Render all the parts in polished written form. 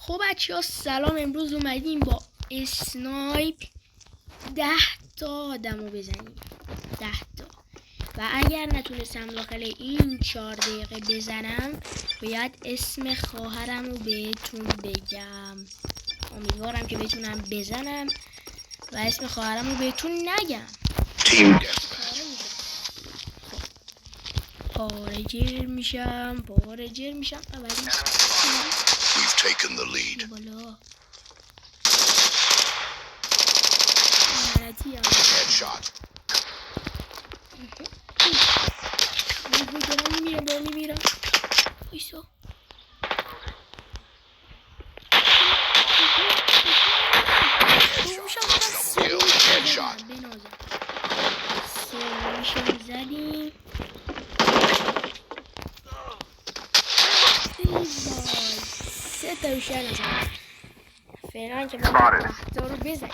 خب بچه ها سلام. امروز اومدیم با اسنایپ 10 تا آدم رو بزنیم. 10 تا. و اگر نتونستم داخل این 4 دقیقه بزنم باید اسم خواهرم رو بهتون بگم. امیدوارم که بتونم بزنم و اسم خواهرم رو بهتون نگم. پارجر میشم اولی We've taken the lead. بالا Headshot. دارم میمیرم ایسا Kill. Headshot. سومیشم زدیم. سه تا بیشتر نزدیم. فعلا که باید 10 تا رو بزنیم.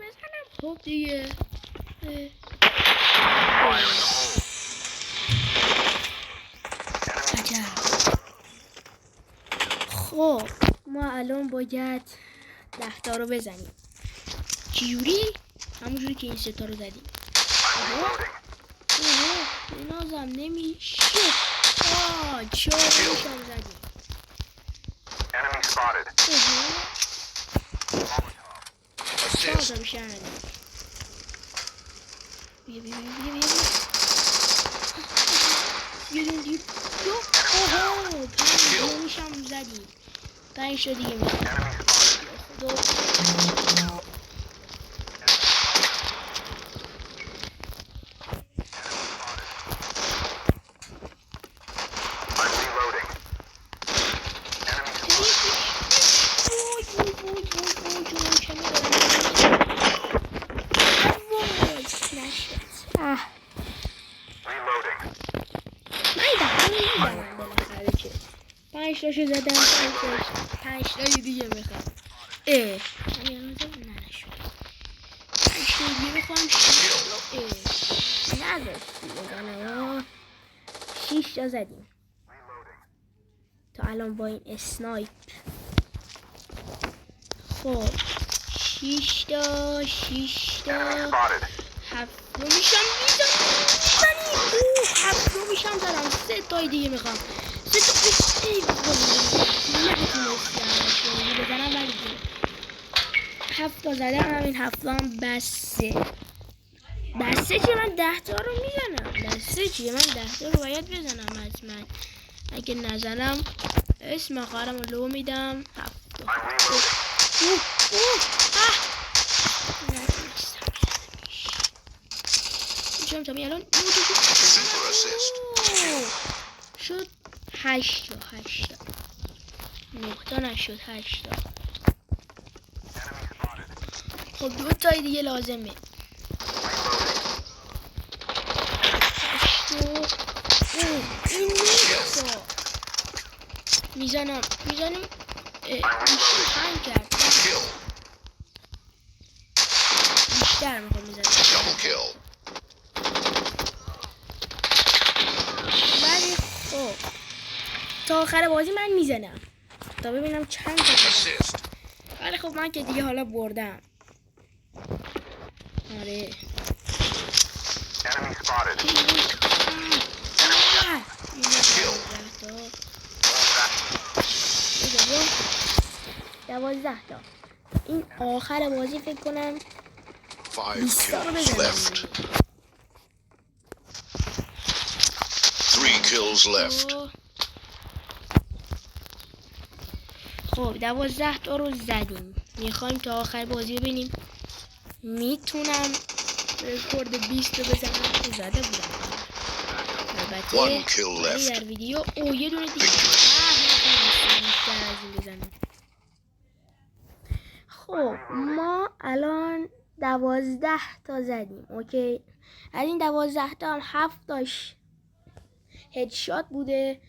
بزنم خب دیگه. خب ما الان باید 10 تا رو بزنیم. چجوری؟ همونجوری که این 3 تا رو زدیم. نازم نمیشه. 4 تاشم زدیم. Assist. میشم زدیم. 5 تا دیگه میشم. پنج تاشو زدم. 5 تا دیگه میخوام. نشد. 5 تا دیگه میخوام. نداشتی بزنم. 6 تا زدیم تا الان با این اسنایپ. خب 6 تا 7 رو میشم زدم. 3 تا دیگه میخوام. 3 تا بزنم ولی 7 تا زدم. همین 7 هم بسه چیه؟ من 10 تا رو میزنم. بسه چیه؟ من 10 تا رو باید بزنم حتما. اگه نزنم اسم خواهرم رو لو میدم. 7 تا میشم تا الان شد 8 تا 9 تا نشد 8 تا. خب 2 تای دیگه لازمه. 8 تا این 9 تا میزنم 5 کرد. بیشتر میخوام میزنم. ولی خب تا آخر بازی من میزنم تا ببینم چند تا. ولی خب من که دیگه حالا بردم. آره دوازده تا. این آخر بازی فکر کنم 20 تا رو بزنم. 3 kills left. خب 12 تا رو زدیم. میخوایم تا آخر بازی ببینیم میتونم رکورد 20 رو بزنم. زده بودم البته در ویدیو. یه دونه دیگه بزنم. خب ما الان 12 تا زدیم. اوکی، از این 12 تا هم 7 تاش هدشات بوده.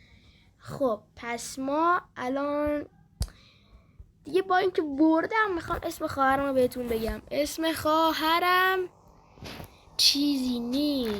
خب پس ما الان دیگه با اینکه بردم میخوام اسم خواهرم رو بهتون بگم. اسم خواهرم چیزی نیست.